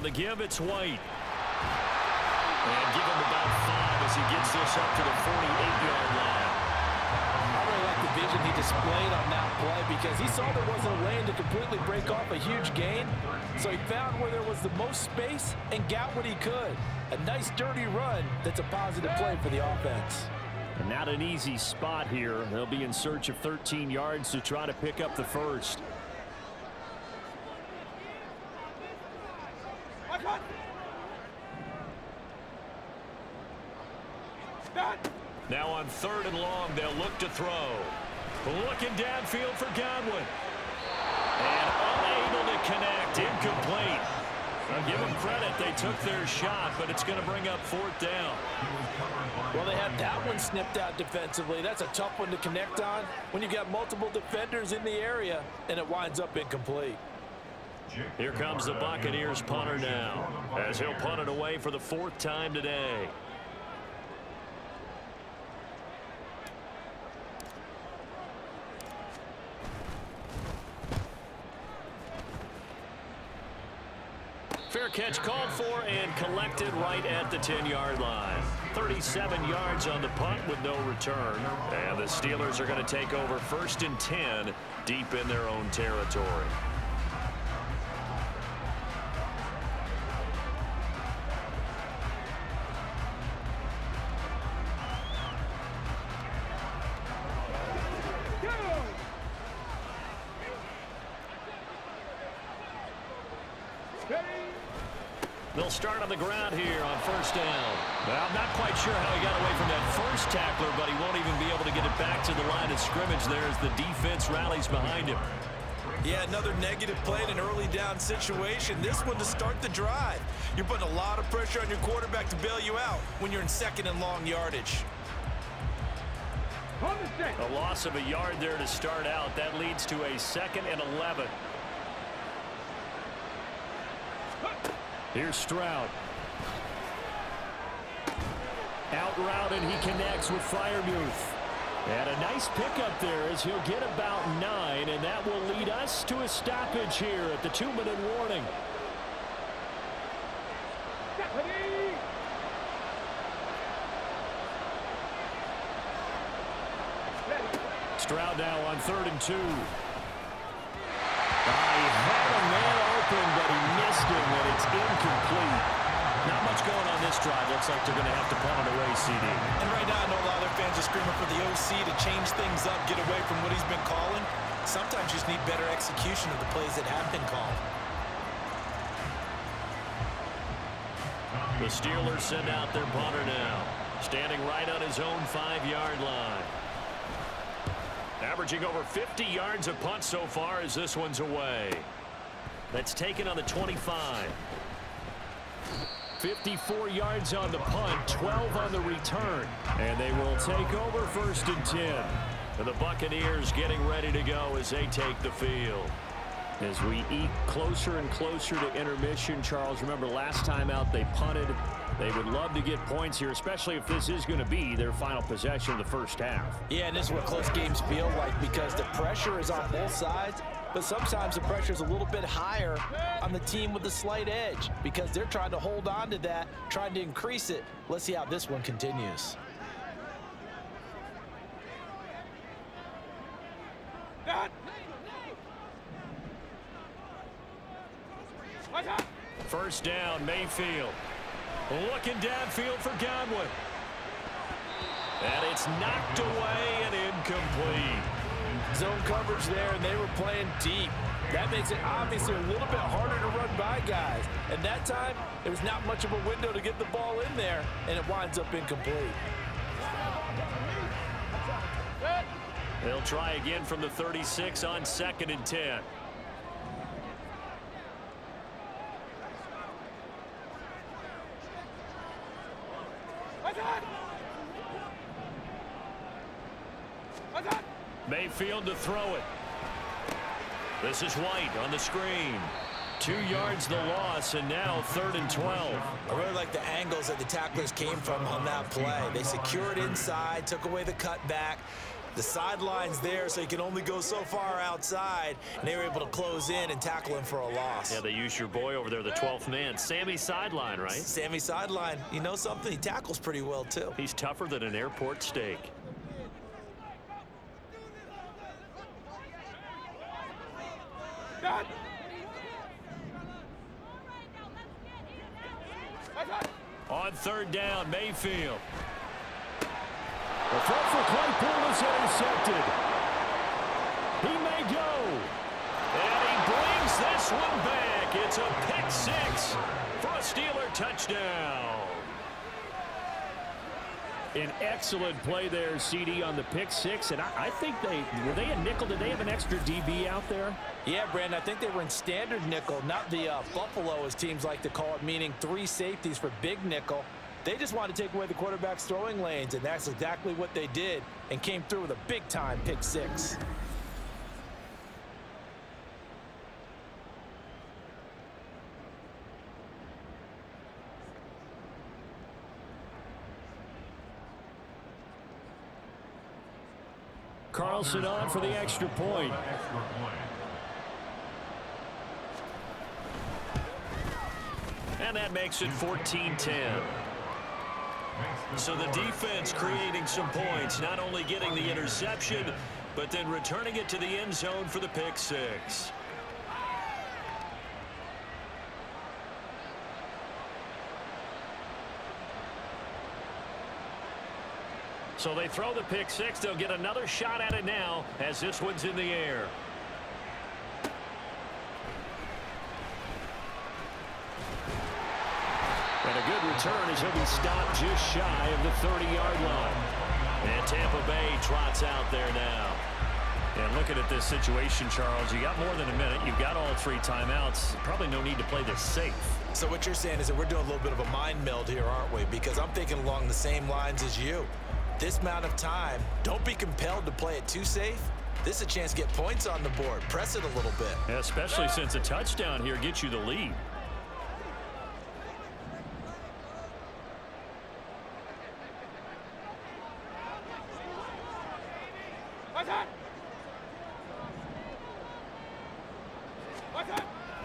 On the give, it's White. And give him about 5 as he gets this up to the 48-yard line. I really like the vision he displayed on that play because he saw there wasn't a lane to completely break off a huge gain. So he found where there was the most space and got what he could. A nice dirty run that's a positive play for the offense. And not an easy spot here. They'll be in search of 13 yards to try to pick up the first. Now on 3rd and long, they'll look to throw. Looking downfield for Godwin. And unable to connect. Incomplete. I'll give them credit. They took their shot, but it's going to bring up 4th down. Well, they have that one snipped out defensively. That's a tough one to connect on when you've got multiple defenders in the area, and it winds up incomplete. Here comes the Buccaneers punter now, as he'll punt it away for the 4th time today. Fair catch called for and collected right at the 10-yard line. 37 yards on the punt with no return. And the Steelers are going to take over 1st and 10 deep in their own territory. They'll start on the ground here on 1st down. Well, I'm not quite sure how he got away from that first tackler, but he won't even be able to get it back to the line of scrimmage there as the defense rallies behind him. Yeah, another negative play in an early down situation. This one to start the drive. You're putting a lot of pressure on your quarterback to bail you out when you're in 2nd and long yardage. A loss of a yard there to start out. That leads to a 2nd and 11. Here's Stroud. Out route, and he connects with Freiermuth. And a nice pickup there as he'll get about 9, and that will lead us to a stoppage here at the 2-minute warning. Stroud now on 3rd and 2. He had a man open, but he missed him, and it's incomplete. Not much going on this drive. Looks like they're going to have to punt it away, CD. And right now, I know a lot of their fans are screaming for the OC to change things up, get away from what he's been calling. Sometimes you just need better execution of the plays that have been called. The Steelers send out their punter now, standing right on his own 5-yard line. Averaging over 50 yards a punt so far as this one's away. That's taken on the 25. 54 yards on the punt, 12 on the return. And they will take over 1st and 10. And the Buccaneers getting ready to go as they take the field. As we eat closer and closer to intermission, Charles, remember last time out they punted. They would love to get points here, especially if this is going to be their final possession of the first half. Yeah, and this is what close games feel like because the pressure is on both sides, but sometimes the pressure is a little bit higher on the team with the slight edge because they're trying to hold on to that, trying to increase it. Let's see how this one continues. First down, Mayfield. Looking downfield for Godwin. And it's knocked away and incomplete. Zone coverage there, and they were playing deep. That makes it obviously a little bit harder to run by guys. And that time, there was not much of a window to get the ball in there, and it winds up incomplete. They'll try again from the 36 on 2nd and 10. Mayfield to throw it. This is White on the screen. 2 yards the loss, and now 3rd and 12. I really like the angles that the tacklers came from on that play. They secured inside, took away the cutback, The sideline's there, so he can only go so far outside, and they were able to close in and tackle him for a loss. Yeah, they used your boy over there, the 12th man. Sammy sideline, right? Sammy sideline. You know something? He tackles pretty well, too. He's tougher than an airport steak. On third down, Mayfield. The throw for Claypool is intercepted. He may go. And he brings this one back. It's a pick six for a Steeler touchdown. An excellent play there, CD, on the pick six. And I think were they a nickel? Did they have an extra DB out there? Yeah, Brandon, I think they were in standard nickel, not the Buffalo, as teams like to call it, meaning 3 safeties for big nickel. They just wanted to take away the quarterback's throwing lanes, and that's exactly what they did, and came through with a big-time pick six. Carlson on for the extra point. And that makes it 14-10. So the defense creating some points, not only getting the interception, but then returning it to the end zone for the pick six. So they throw the pick six. They'll get another shot at it now as this one's in the air. And a good return as he'll be stopped just shy of the 30-yard line. And Tampa Bay trots out there now. And looking at this situation, Charles, you got more than a minute. You've got all 3 timeouts. Probably no need to play this safe. So what you're saying is that we're doing a little bit of a mind meld here, aren't we? Because I'm thinking along the same lines as you. This amount of time, don't be compelled to play it too safe. This is a chance to get points on the board. Press it a little bit. Yeah, especially since a touchdown here gets you the lead.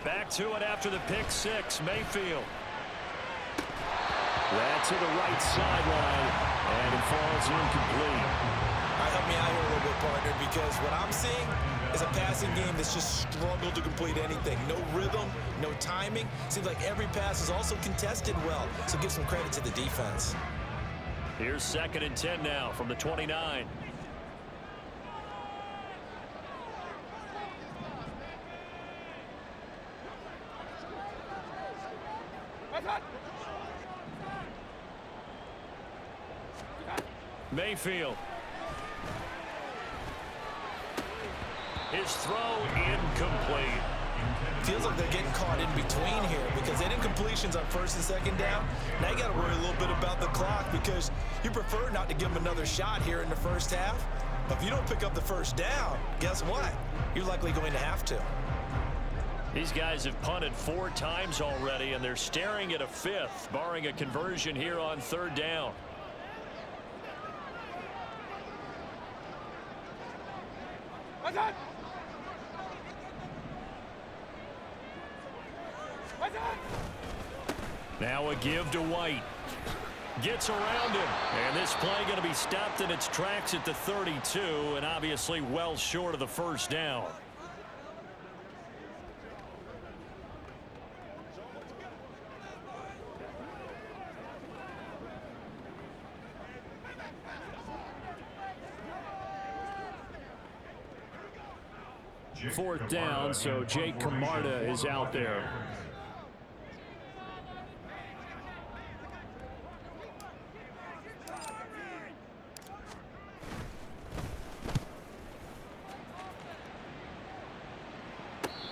Back to it after the pick six, Mayfield. That's to the right sideline, and it falls incomplete. All right, help me out here a little bit, partner, because what I'm seeing is a passing game that's just struggled to complete anything. No rhythm, no timing. Seems like every pass is also contested well, so give some credit to the defense. Here's 2nd and 10 now from the 29. Mayfield. His throw incomplete. Feels like they're getting caught in between here because they didn't completions on 1st and 2nd down. Now you got to worry a little bit about the clock because you prefer not to give them another shot here in the first half. But if you don't pick up the 1st down, guess what? You're likely going to have to. These guys have punted 4 times already, and they're staring at a 5th, barring a conversion here on 3rd down. Now a give to White. Gets around him. And this play going to be stopped in its tracks at the 32, and obviously well short of the 1st down. Fourth down, so Jake Camarda is out there.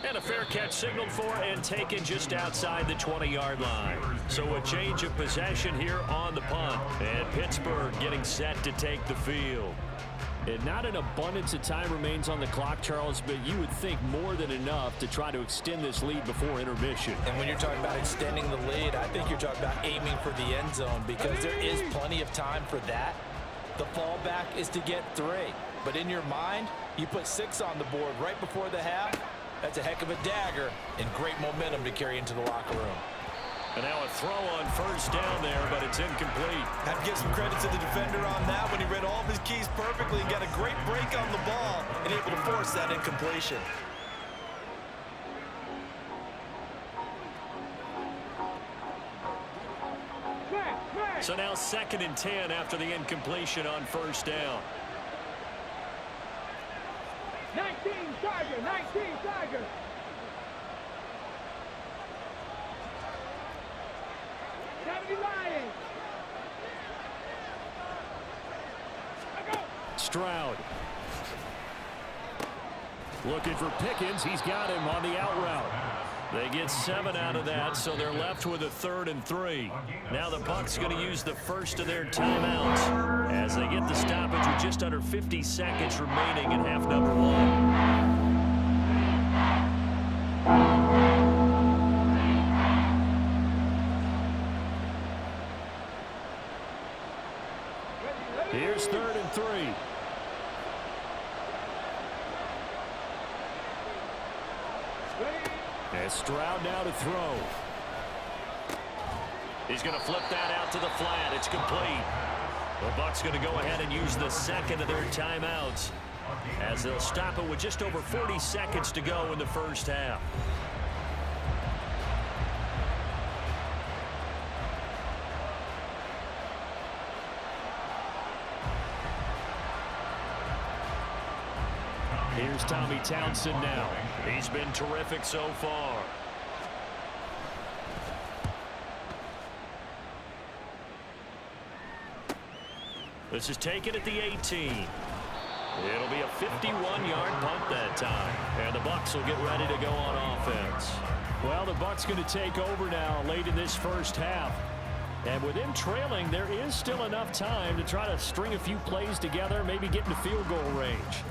And a fair catch signaled for and taken just outside the 20-yard line. So a change of possession here on the punt. And Pittsburgh getting set to take the field. And not an abundance of time remains on the clock, Charles, but you would think more than enough to try to extend this lead before intermission. And when you're talking about extending the lead, I think you're talking about aiming for the end zone because there is plenty of time for that. The fallback is to get 3. But in your mind, you put 6 on the board right before the half. That's a heck of a dagger and great momentum to carry into the locker room. And now a throw on first down there, but it's incomplete. Have to give some credit to the defender on that when he read all of his keys perfectly and got a great break on the ball and able to force that incompletion. So now 2nd and 10 after the incompletion on first down. 19 Tiger, 19 Tiger. Stroud. Looking for Pickens. He's got him on the out route. They get 7 out of that, so they're left with a 3rd and 3. Now the Bucs going to use the first of their timeouts as they get the stoppage with just under 50 seconds remaining in half number 1. Here's 3rd and 3. And Stroud now to throw. He's going to flip that out to the flat. It's complete. The Bucs going to go ahead and use the 2nd of their timeouts as they'll stop it with just over 40 seconds to go in the first half. Here's Tommy Townsend now. He's been terrific so far. This is taken at the 18. It'll be a 51-yard punt that time. And the Bucs will get ready to go on offense. Well, the Bucs going to take over now late in this first half. And with them trailing, there is still enough time to try to string a few plays together, maybe get into field goal range.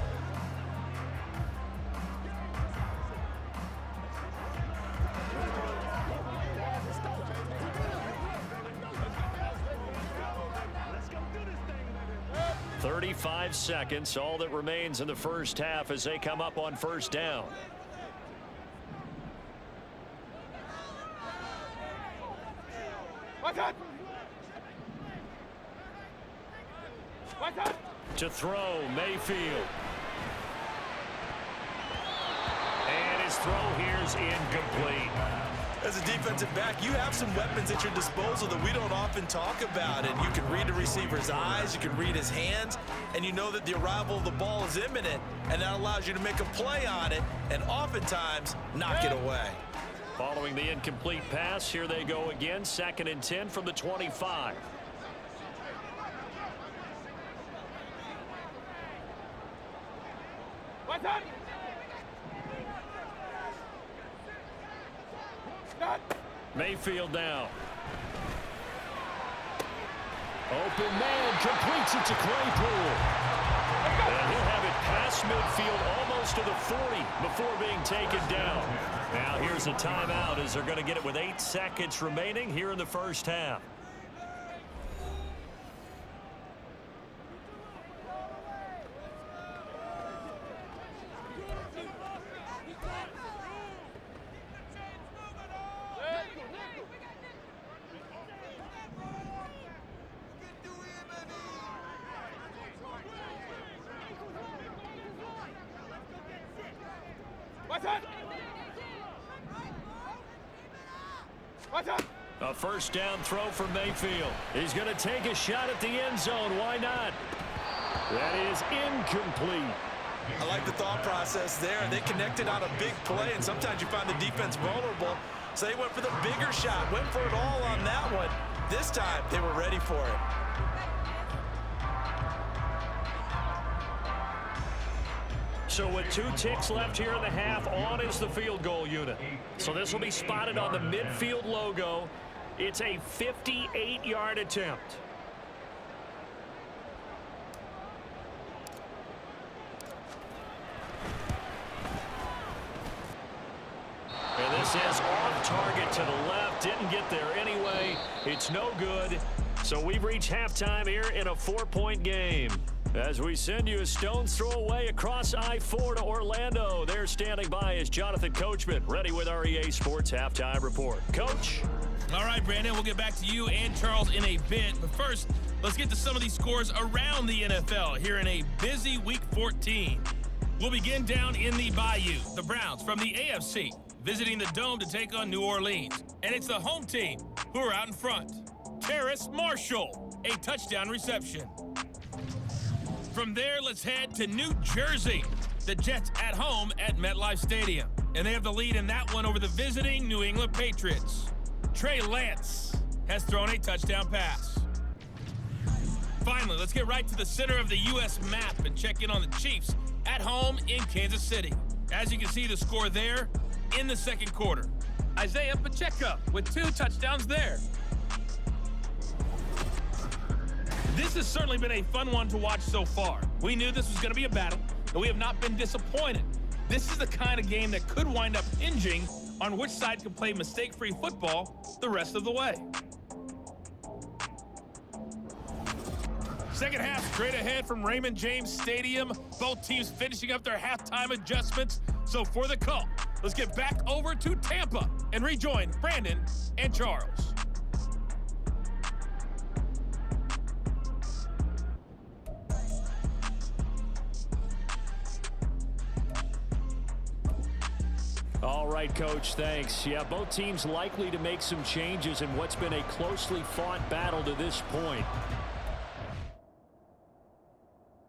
.35 seconds, all that remains in the first half as they come up on first down. To throw, Mayfield. And his throw here's incomplete. As a defensive back, you have some weapons at your disposal that we don't often talk about. And you can read the receiver's eyes, you can read his hands, and you know that the arrival of the ball is imminent, and that allows you to make a play on it and oftentimes knock it away. Following the incomplete pass, here they go again, 2nd and 10 from the 25. What's up? Mayfield now. Open man, completes it to Claypool. And he'll have it past midfield almost to the 40 before being taken down. Now here's a timeout as they're going to get it with 8 seconds remaining here in the first half. A first down throw for Mayfield. He's going to take a shot at the end zone. Why not? That is incomplete. I like the thought process there. They connected on a big play, and sometimes you find the defense vulnerable. So they went for the bigger shot, went for it all on that one. This time, they were ready for it. So with 2 ticks left here in the half, on is the field goal unit. So this will be spotted on the midfield logo. It's a 58-yard attempt. And this is off target to the left. Didn't get there anyway. It's no good. So we've reached halftime here in a 4-point game. As we send you a stone's throw away across I-4 to Orlando. There standing by is Jonathan Coachman, ready with our EA Sports Halftime Report. Coach? All right, Brandon, we'll get back to you and Charles in a bit. But first, let's get to some of these scores around the NFL here in a busy Week 14. We'll begin down in the Bayou. The Browns from the AFC visiting the Dome to take on New Orleans. And it's the home team who are out in front. Terrace Marshall, a touchdown reception. From there, let's head to New Jersey. The Jets at home at MetLife Stadium. And they have the lead in that one over the visiting New England Patriots. Trey Lance has thrown a touchdown pass. Finally, let's get right to the center of the U.S. map and check in on the Chiefs at home in Kansas City. As you can see, the score there in the second quarter. Isaiah Pacheco with 2 touchdowns there. This has certainly been a fun one to watch so far. We knew this was going to be a battle, and we have not been disappointed. This is the kind of game that could wind up hinging on which side can play mistake-free football the rest of the way. Second half straight ahead from Raymond James Stadium. Both teams finishing up their halftime adjustments. So for the call, let's get back over to Tampa and rejoin Brandon and Charles. All right, Coach, thanks. Yeah, both teams likely to make some changes in what's been a closely fought battle to this point.